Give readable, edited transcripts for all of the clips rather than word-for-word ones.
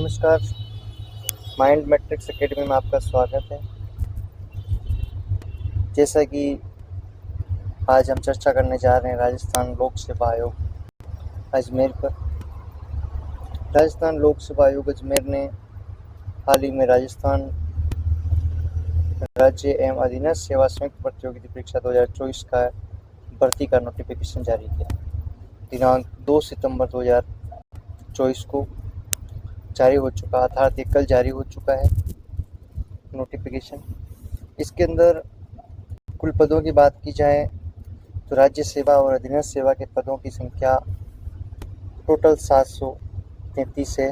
नमस्कार। Mind matrix academy में आपका स्वागत है। जैसा कि आज हम चर्चा करने जा रहे हैं राजस्थान लोक सेवा आयोग अजमेर पर। राजस्थान लोक सेवा आयोग अजमेर ने हाल ही में राजस्थान राज्य एवं अधीनस्थ सेवा संयुक्त प्रतियोगिता परीक्षा 2024 का भर्ती का नोटिफिकेशन जारी किया। दिनांक 2 सितंबर 2024 को जारी हो चुका, अर्थात ये कल जारी हो चुका है नोटिफिकेशन। इसके अंदर कुल पदों की बात की जाए तो राज्य सेवा और अधीनस्थ सेवा के पदों की संख्या टोटल 733 है।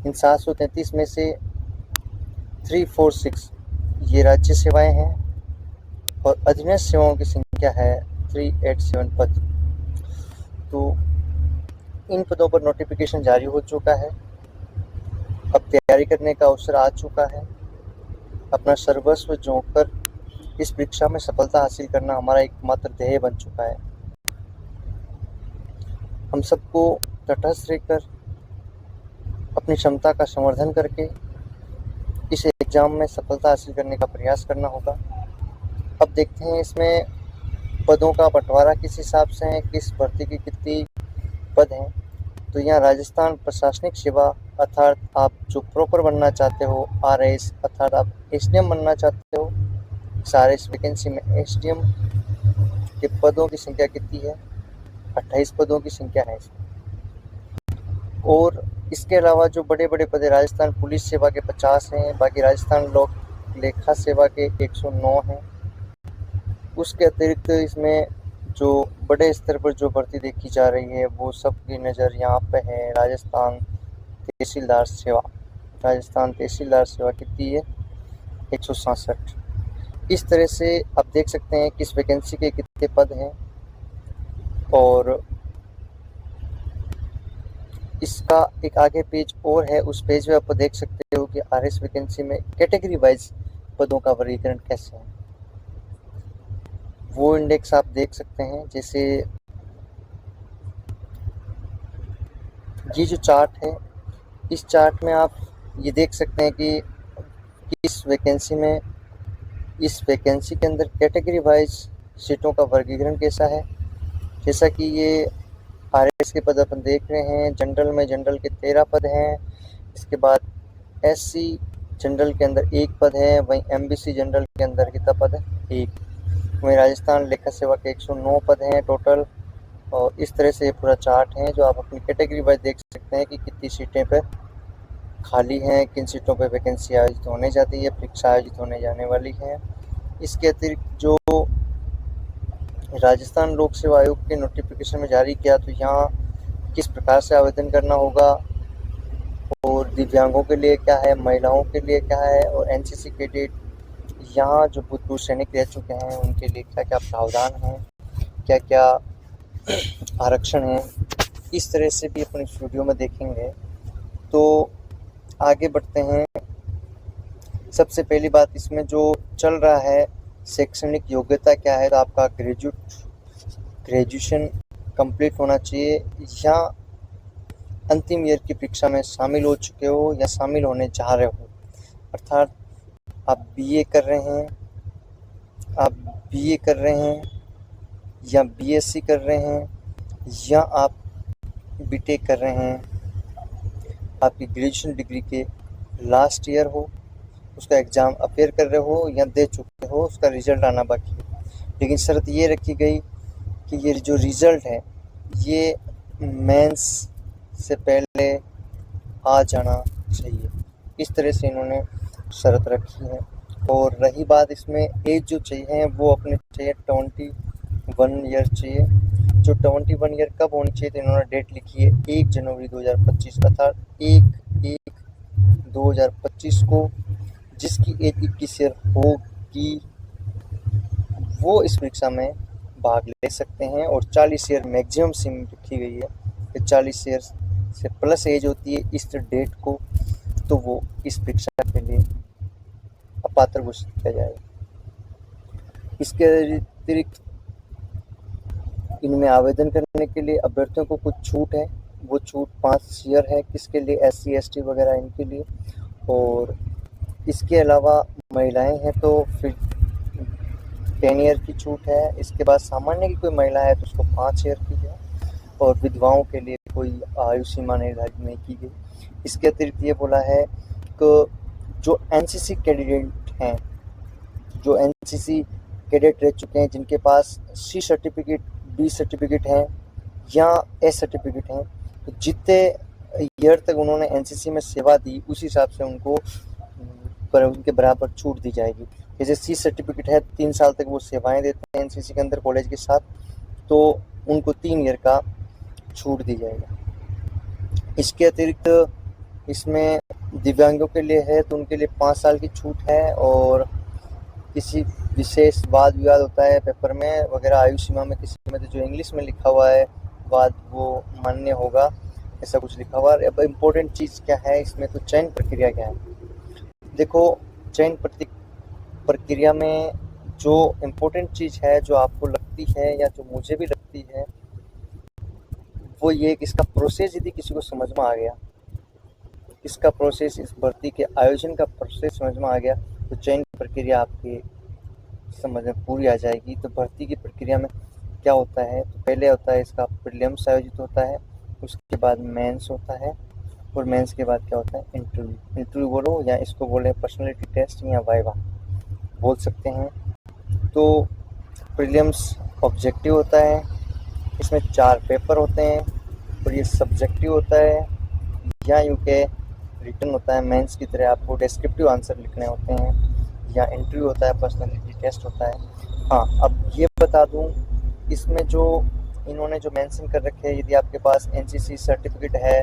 इन 733 में से 346 ये राज्य सेवाएं हैं और अधीनस्थ सेवाओं की संख्या है 387 पद। तो इन पदों पर नोटिफिकेशन जारी हो चुका है। अब तैयारी करने का अवसर आ चुका है। अपना सर्वस्व झोंक कर इस परीक्षा में सफलता हासिल करना हमारा एकमात्र ध्येय बन चुका है। हम सबको तटस्थ रहकर अपनी क्षमता का संवर्धन करके इस एग्ज़ाम में सफलता हासिल करने का प्रयास करना होगा। अब देखते हैं इसमें पदों का बंटवारा किस हिसाब से है, किस भर्ती की कितनी पद हैं। तो यहाँ राजस्थान प्रशासनिक सेवा अर्थात आप जो प्रॉपर बनना चाहते हो, RS अर्थात आप SDM बनना चाहते हो, सारे इस वैकेंसी में SDM के पदों की संख्या कितनी है? 28 पदों की संख्या है इसमें। और इसके अलावा जो बड़े बड़े पद है, राजस्थान पुलिस सेवा के 50 हैं, बाकी राजस्थान लोक लेखा सेवा के 109 हैं। उसके अतिरिक्त इसमें जो बड़े स्तर पर जो भर्ती देखी जा रही है वो सबकी नज़र यहाँ पे है राजस्थान तहसीलदार सेवा। राजस्थान तहसीलदार सेवा कितनी है? 167। इस तरह से आप देख सकते हैं कि इस वैकेंसी के कितने पद हैं। और इसका एक आगे पेज और है, उस पेज में आप देख सकते हो कि RS वैकेंसी में कैटेगरी वाइज पदों का वर्गीकरण कैसे है। वो इंडेक्स आप देख सकते हैं। जैसे ये जो चार्ट है, इस चार्ट में आप ये देख सकते हैं कि इस वैकेंसी में, इस वैकेंसी के अंदर कैटेगरी वाइज सीटों का वर्गीकरण कैसा है। जैसा कि ये RS के पद अपन देख रहे हैं। जनरल में जनरल के 13 पद हैं। इसके बाद SC जनरल के अंदर 1 पद है। वहीं MBC जनरल के अंदर कितना पद है? 1। वहीं राजस्थान लेखा सेवा के 109 पद हैं टोटल। और इस तरह से ये पूरा चार्ट है जो आप अपनी कैटेगरी वाइज देख सकते हैं कि कितनी सीटें पर खाली हैं, किन सीटों पर वैकेंसी आयोजित होने जाती है, परीक्षा आयोजित होने जाने वाली है। इसके अतिरिक्त जो राजस्थान लोक सेवा आयोग के नोटिफिकेशन में जारी किया, तो यहाँ किस प्रकार से आवेदन करना होगा और दिव्यांगों के लिए क्या है, महिलाओं के लिए क्या है, और NCC कैडेट यहाँ जो भूतपूर्व सैनिक रह चुके हैं उनके लिए क्या क्या प्रावधान हैं, क्या क्या आरक्षण है, इस तरह से भी अपन इस वीडियो में देखेंगे। तो आगे बढ़ते हैं। सबसे पहली बात, इसमें जो चल रहा है शैक्षणिक योग्यता क्या है, तो आपका ग्रेजुएशन कंप्लीट होना चाहिए या अंतिम ईयर की परीक्षा में शामिल हो चुके हो या शामिल होने जा रहे हो। अर्थात आप BA कर रहे हैं, आप BA कर रहे हैं या BSc कर रहे हैं या आप BTech कर रहे हैं, आपकी ग्रेजुएशन डिग्री के लास्ट ईयर हो, उसका एग्ज़ाम अपेयर कर रहे हो या दे चुके हो, उसका रिज़ल्ट आना बाकी है। लेकिन शर्त ये रखी गई कि ये जो रिज़ल्ट है ये मेंस से पहले आ जाना चाहिए। इस तरह से इन्होंने शर्त रखी है। और रही बात इसमें एज जो चाहिए वो अपने चाहिए 21 ईयर चाहिए। जो 21 ईयर कब होनी चाहिए, तो इन्होंने डेट लिखी है 1 जनवरी 2025, अर्थात 1/1/2025 को जिसकी एज 21 ईयर होगी वो इस परीक्षा में भाग ले सकते हैं। और 40 ईयर मैक्सिमम सीमा रखी गई है कि 40 ईयर से प्लस एज होती है इस डेट को, तो वो इस परीक्षा के लिए अपात्र घोषित किया जाएगा। इसके अतिरिक्त इनमें आवेदन करने के लिए अभ्यर्थियों को कुछ छूट है। वो छूट 5 ईयर है, किसके लिए, SC ST वगैरह इनके लिए। और इसके अलावा महिलाएं हैं तो फिर 10 ईयर की छूट है। इसके बाद सामान्य की कोई महिला है तो उसको 5 ईयर की है। और विधवाओं के लिए कोई आयु सीमा निर्धारित नहीं की गई। इसके अतिरिक्त ये बोला है कि जो NCC कैडेट हैं, जो NCC कैडेट रह चुके हैं, जिनके पास C सर्टिफिकेट, B सर्टिफिकेट हैं या A सर्टिफिकेट हैं, तो जितने ईयर तक उन्होंने NCC में सेवा दी उस हिसाब से उनको पर उनके बराबर छूट दी जाएगी। जैसे C सर्टिफिकेट है, 3 साल तक वो सेवाएं देते हैं NCC के अंदर कॉलेज के साथ, तो उनको 3 ईयर का छूट दी जाएगी। इसके अतिरिक्त इसमें दिव्यांगों के लिए है तो उनके लिए 5 साल की छूट है। और किसी विशेष वाद विवाद होता है पेपर में वगैरह आयु सीमा में, किसी में तो जो इंग्लिश में लिखा हुआ है वाद वो मान्य होगा, ऐसा कुछ लिखा हुआ है। अब इम्पोर्टेंट चीज़ क्या है इसमें, तो चयन प्रक्रिया क्या है। देखो, चयन प्रक्रिया में जो इम्पोर्टेंट चीज़ है, जो आपको लगती है या जो मुझे भी लगती है, वो ये कि इसका प्रोसेस यदि किसी को समझ में आ गया, इसका प्रोसेस, इस भर्ती के आयोजन का प्रोसेस समझ में आ गया, तो चयन प्रक्रिया आपकी समझ में पूरी आ जाएगी। तो भर्ती की प्रक्रिया में क्या होता है, तो पहले होता है इसका प्रीलिम्स आयोजित होता है, उसके बाद मेंस होता है, और मेंस के बाद क्या होता है, इंटरव्यू बोलो या इसको बोले पर्सनैलिटी टेस्ट या वाइवा बोल सकते हैं। तो प्रीलिम्स ऑब्जेक्टिव होता है, इसमें 4 पेपर होते हैं, और ये सब्जेक्टिव होता है या यूँ के रिटन होता है। मेंस की तरह आपको डिस्क्रिप्टिव आंसर लिखने होते हैं, या इंटरव्यू होता है, पर्सनैलिटी टेस्ट होता है। हाँ, अब ये बता दूँ, इसमें जो इन्होंने जो मेंशन कर रखे हैं, यदि आपके पास NCC सर्टिफिकेट है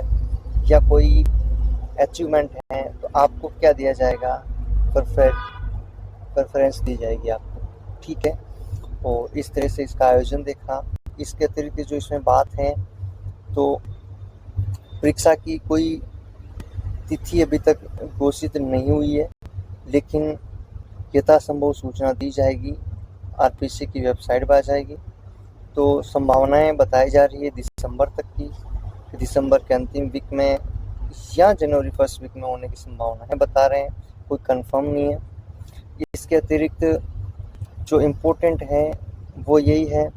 या कोई अचीवमेंट है तो आपको क्या दिया जाएगा, प्रेफरेंस दी जाएगी आपको, ठीक है। और इस तरह से इसका आयोजन देखा। इसके अतिरिक्त जो इसमें बात है, तो परीक्षा की कोई तिथि अभी तक घोषित नहीं हुई है, लेकिन यथासंभव सूचना दी जाएगी, RPC की वेबसाइट पर आ जाएगी। तो संभावनाएं बताई जा रही है दिसंबर तक की, दिसंबर के अंतिम वीक में या जनवरी फर्स्ट वीक में होने की संभावनाएं बता रहे हैं, कोई कंफर्म नहीं है। इसके अतिरिक्त जो इम्पोर्टेंट है वो यही है,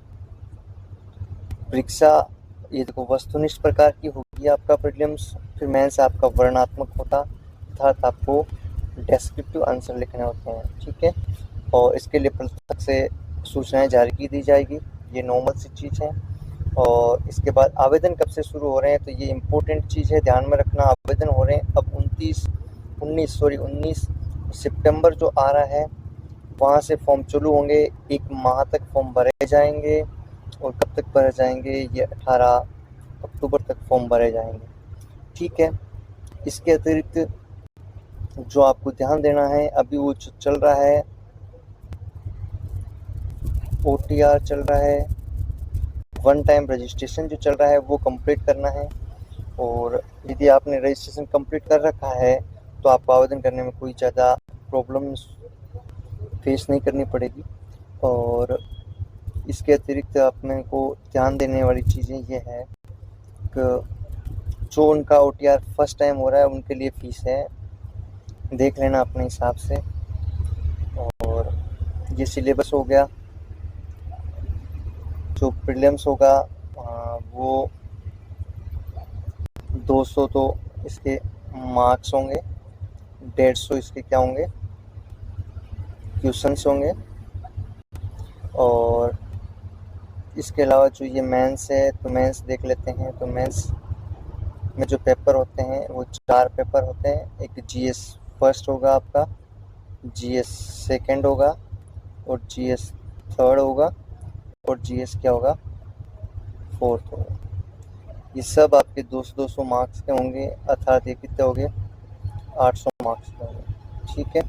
परीक्षा ये देखो वस्तुनिष्ठ प्रकार की होगी आपका प्रीलिम्स, फिर मेंस आपका वर्णनात्मक होता, अर्थात आपको डिस्क्रिप्टिव आंसर लिखने होते हैं, ठीक है। और इसके लिए पृथक से सूचनाएं जारी की दी जाएगी, ये नॉर्मल सी चीज़ है। और इसके बाद आवेदन कब से शुरू हो रहे हैं, तो ये इम्पोर्टेंट चीज़ है, ध्यान में रखना। आवेदन हो रहे हैं अब 19 सितंबर जो आ रहा है वहाँ से फॉर्म चालू होंगे, 1 माह तक फॉर्म भरे जाएंगे, और कब तक भरे जाएंगे, ये 18 अक्टूबर तक फॉर्म भरे जाएंगे, ठीक है। इसके अतिरिक्त जो आपको ध्यान देना है, अभी वो चल रहा है, OTR चल रहा है, वन टाइम रजिस्ट्रेशन जो चल रहा है वो कंप्लीट करना है। और यदि आपने रजिस्ट्रेशन कंप्लीट कर रखा है तो आपको आवेदन करने में कोई ज़्यादा प्रॉब्लम फेस नहीं करनी पड़ेगी। और इसके अतिरिक्त अपने को ध्यान देने वाली चीज़ें ये है कि जो उनका OTR फर्स्ट टाइम हो रहा है उनके लिए फ़ीस है, देख लेना अपने हिसाब से। और ये सिलेबस हो गया। जो प्रीलिम्स होगा वो 200 तो इसके मार्क्स होंगे, 150 इसके क्या होंगे, क्वेश्चंस होंगे। और इसके अलावा जो ये मेंस है, तो मेंस देख लेते हैं। तो मेंस में जो पेपर होते हैं वो 4 पेपर होते हैं। एक GS फर्स्ट होगा आपका, GS सेकंड होगा, और GS थर्ड होगा, और GS क्या होगा, फोर्थ होगा। ये सब आपके 200-200 मार्क्स के होंगे, अर्थात ये कितने हो गए, 800 मार्क्स के होंगे, ठीक है।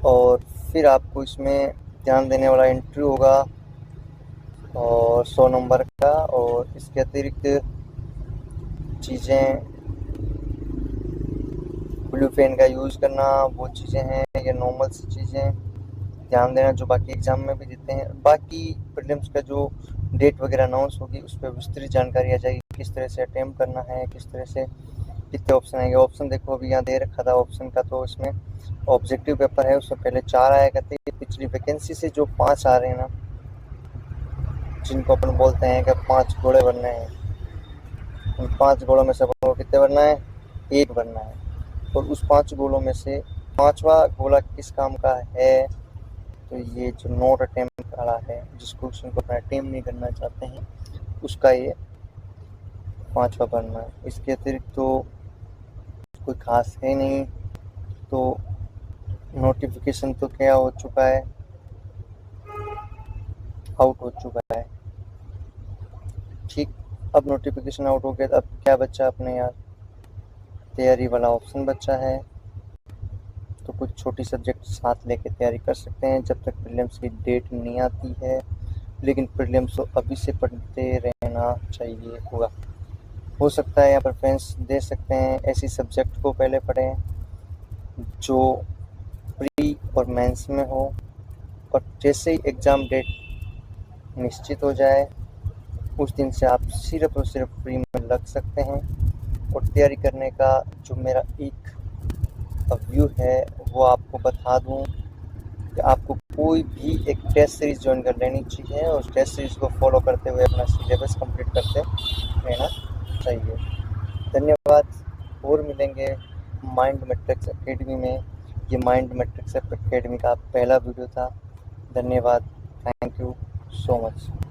और फिर आपको इसमें ध्यान देने वाला इंटरव्यू होगा और 100 नंबर का। और इसके अतिरिक्त चीज़ें, ब्लू पेन का यूज़ करना, वो चीज़ें हैं, ये नॉर्मल सी चीज़ें ध्यान देना जो बाकी एग्ज़ाम में भी देते हैं। बाकी प्रीलिम्स का जो डेट वगैरह अनाउंस होगी उस पर विस्तृत जानकारी आ जाएगी कि किस तरह से अटेम्प्ट करना है, किस तरह से कितने ऑप्शन आएंगे। ऑप्शन देखो अभी यहाँ दे रखा था ऑप्शन का, तो इसमें ऑब्जेक्टिव पेपर है, उससे पहले 4 आया करते हैं। पिछली वैकेंसी से जो 5 आ रहे हैं ना, जिनको अपन बोलते हैं कि 5 घोड़े बनने हैं, उन 5 घोड़ों में से अपन को कितने बनना है, 1 बनना है। और उस 5 घोड़ों में से 5वां घोड़ा किस काम का है, तो ये जो नोट अटेम्प्ट वाला है, जिस क्वेश्चन को अपना अटेम्प्ट नहीं करना चाहते हैं, उसका ये 5वां बनना है। इसके अतिरिक्त तो कोई खास है नहीं। तो नोटिफिकेशन तो क्या हो चुका है, आउट हो चुका है। ठीक, अब नोटिफिकेशन आउट हो गया, अब क्या बचा अपने यार, तैयारी वाला ऑप्शन बचा है। तो कुछ छोटी सब्जेक्ट साथ लेके तैयारी कर सकते हैं जब तक प्रीलिम्स की डेट नहीं आती है। लेकिन प्रीलिम्स तो अभी से पढ़ते रहना चाहिए होगा। हो सकता है यहाँ पर फ्रेंड्स दे सकते हैं ऐसी सब्जेक्ट को पहले पढ़ें जो प्री और मेंस में हो, और जैसे ही एग्ज़ाम डेट निश्चित हो जाए उस दिन से आप सिर्फ और सिर्फ प्री में लग सकते हैं। और तैयारी करने का जो मेरा एक व्यू है वो आपको बता दूं कि आपको कोई भी एक टेस्ट सीरीज़ ज्वाइन कर लेनी चाहिए और उस टेस्ट सीरीज़ को फॉलो करते हुए अपना सिलेबस कंप्लीट करते रहना चाहिए। धन्यवाद। और मिलेंगे माइंड मैट्रिक्स एकेडमी में। ये माइंड मैट्रिक्स एकेडमी का पहला वीडियो था। धन्यवाद। Thank you so much.